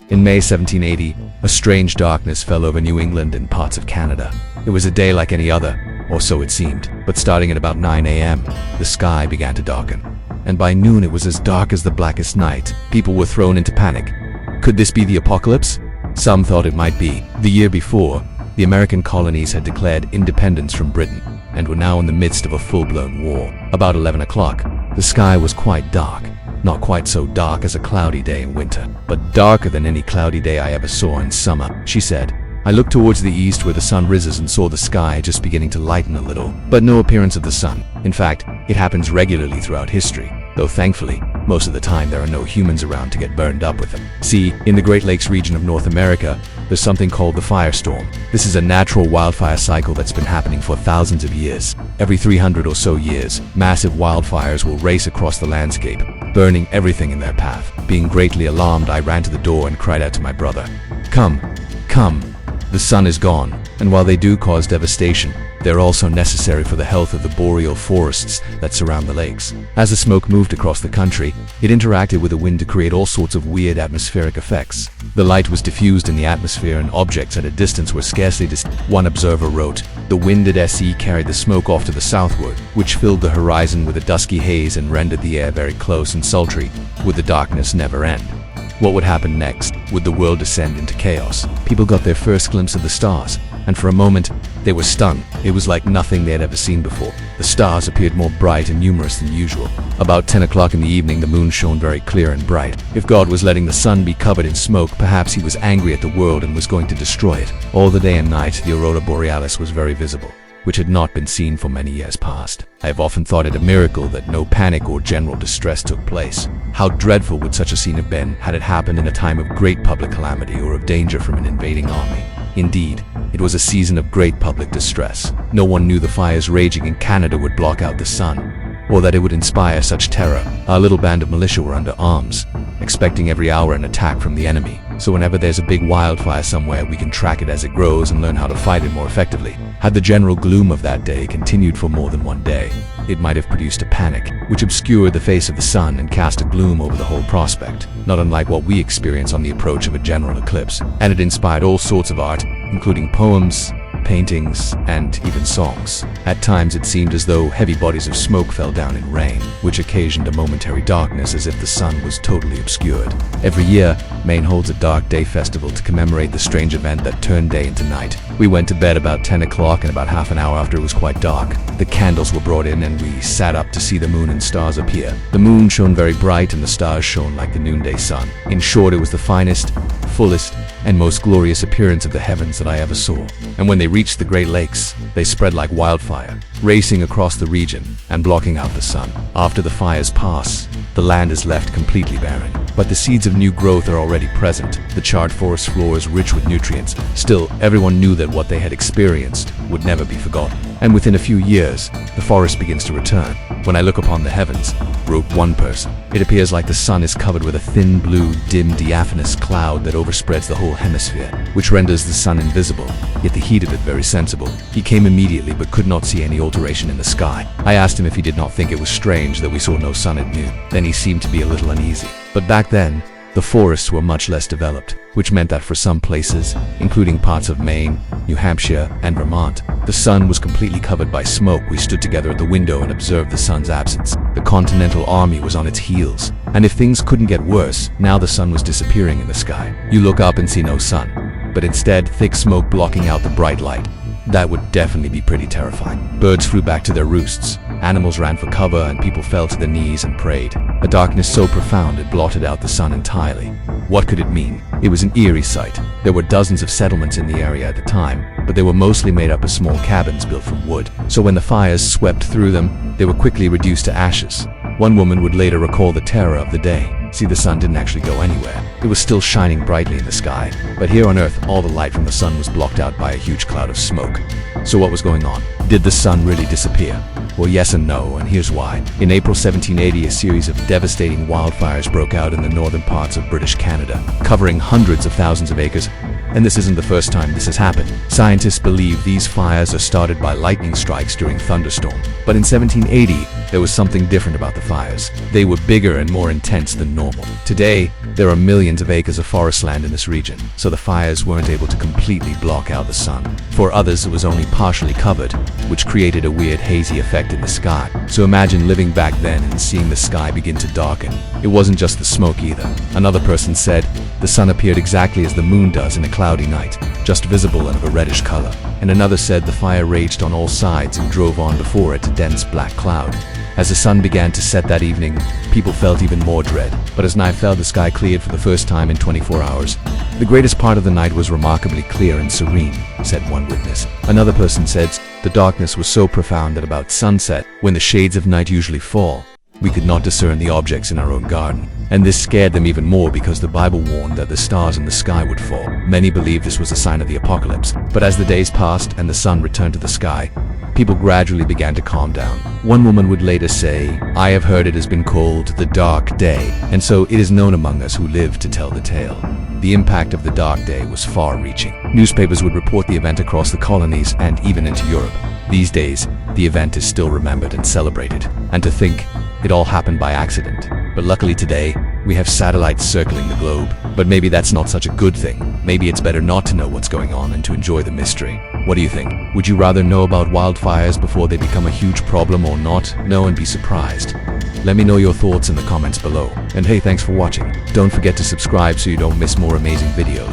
In May 1780, a strange darkness fell over New England and parts of Canada. It was a day like any other, or so it seemed, but starting at about 9 a.m., the sky began to darken. And by noon it was as dark as the blackest night. People were thrown into panic. Could this be the apocalypse? Some thought it might be. The year before, the American colonies had declared independence from Britain and were now in the midst of a full-blown war. About 11 o'clock, the sky was quite dark. Not quite so dark as a cloudy day in winter, but darker than any cloudy day I ever saw in summer, she said. I looked towards the east where the sun rises and saw the sky just beginning to lighten a little, but no appearance of the sun. In fact, it happens regularly throughout history, though thankfully, most of the time there are no humans around to get burned up with them. See, in the Great Lakes region of North America, there's something called the firestorm. This is a natural wildfire cycle that's been happening for thousands of years. Every 300 or so years, massive wildfires will race across the landscape, burning everything in their path. Being greatly alarmed, I ran to the door and cried out to my brother, "Come, come. The sun is gone." And while they do cause devastation, they're also necessary for the health of the boreal forests that surround the lakes. As the smoke moved across the country, it interacted with the wind to create all sorts of weird atmospheric effects. The light was diffused in the atmosphere and objects at a distance were scarcely One observer wrote, "The wind at SE carried the smoke off to the southward, which filled the horizon with a dusky haze and rendered the air very close and sultry. Would the darkness never end? What would happen next? Would the world descend into chaos?" People got their first glimpse of the stars, and for a moment, they were stunned. It was like nothing they had ever seen before. The stars appeared more bright and numerous than usual. About 10 o'clock in the evening, the moon shone very clear and bright. If God was letting the sun be covered in smoke, perhaps he was angry at the world and was going to destroy it. All the day and night, the aurora borealis was very visible, which had not been seen for many years past. I have often thought it a miracle that no panic or general distress took place. How dreadful would such a scene have been had it happened in a time of great public calamity or of danger from an invading army. Indeed, it was a season of great public distress. No one knew the fires raging in Canada would block out the sun, or that it would inspire such terror. Our little band of militia were under arms, expecting every hour an attack from the enemy. So whenever there's a big wildfire somewhere, we can track it as it grows and learn how to fight it more effectively. Had the general gloom of that day continued for more than one day, it might have produced a panic, which obscured the face of the sun and cast a gloom over the whole prospect, not unlike what we experience on the approach of a general eclipse. And it inspired all sorts of art, including poems, paintings, and even songs. At times it seemed as though heavy bodies of smoke fell down in rain, which occasioned a momentary darkness as if the sun was totally obscured. Every year, Maine holds a dark day festival to commemorate the strange event that turned day into night. We went to bed about 10 o'clock, and about half an hour after it was quite dark, the candles were brought in and we sat up to see the moon and stars appear. The moon shone very bright and the stars shone like the noonday sun. In short, it was the finest, fullest, and most glorious appearance of the heavens that I ever saw. And when they reached the Great Lakes, they spread like wildfire, racing across the region and blocking out the sun. After the fires pass, the land is left completely barren, but the seeds of new growth are already present. The charred forest floor is rich with nutrients. Still, everyone knew that what they had experienced would never be forgotten. And within a few years, the forest begins to return. When I look upon the heavens, wrote one person, it appears like the sun is covered with a thin blue, dim, diaphanous cloud that overspreads the whole hemisphere, which renders the sun invisible, yet the heat of it very sensible. He came immediately but could not see any alteration in the sky. I asked him if he did not think it was strange that we saw no sun at noon. Then he seemed to be a little uneasy. But back then, the forests were much less developed, which meant that for some places, including parts of Maine, New Hampshire, and Vermont, the sun was completely covered by smoke. We stood together at the window and observed the sun's absence. The Continental Army was on its heels, and if things couldn't get worse, now the sun was disappearing in the sky. You look up and see no sun, but instead thick smoke blocking out the bright light. That would definitely be pretty terrifying. Birds flew back to their roosts, animals ran for cover, and people fell to their knees and prayed. A darkness so profound it blotted out the sun entirely. What could it mean? It was an eerie sight. There were dozens of settlements in the area at the time, but they were mostly made up of small cabins built from wood. So when the fires swept through them, they were quickly reduced to ashes. One woman would later recall the terror of the day. See, the sun didn't actually go anywhere. It was still shining brightly in the sky. But here on Earth, all the light from the sun was blocked out by a huge cloud of smoke. So what was going on? Did the sun really disappear? Well, yes and no, and here's why. In April 1780, a series of devastating wildfires broke out in the northern parts of British Canada, covering hundreds of thousands of acres. And this isn't the first time this has happened. Scientists believe these fires are started by lightning strikes during thunderstorms. But in 1780, there was something different about the fires. They were bigger and more intense than normal. Today, there are millions of acres of forest land in this region, so the fires weren't able to completely block out the sun. For others, it was only partially covered, which created a weird hazy effect in the sky. So imagine living back then and seeing the sky begin to darken. It wasn't just the smoke either. Another person said, the sun appeared exactly as the moon does in a cloudy night, just visible and of a reddish color. And another said the fire raged on all sides and drove on before it a dense black cloud. As the sun began to set that evening, people felt even more dread. But as night fell, the sky cleared for the first time in 24 hours. The greatest part of the night was remarkably clear and serene, said one witness. Another person said, the darkness was so profound that about sunset, when the shades of night usually fall, we could not discern the objects in our own garden. And this scared them even more because the Bible warned that the stars in the sky would fall. Many believed this was a sign of the apocalypse. But as the days passed and the sun returned to the sky, people gradually began to calm down. One woman would later say, I have heard it has been called the dark day, and so it is known among us who live to tell the tale. The impact of the dark day was far-reaching. Newspapers would report the event across the colonies and even into Europe. These days, the event is still remembered and celebrated. And to think, it all happened by accident. But luckily today, we have satellites circling the globe. But maybe that's not such a good thing. Maybe it's better not to know what's going on and to enjoy the mystery. What do you think? Would you rather know about wildfires before they become a huge problem or not know and be surprised? Let me know your thoughts in the comments below. And hey, thanks for watching. Don't forget to subscribe so you don't miss more amazing videos.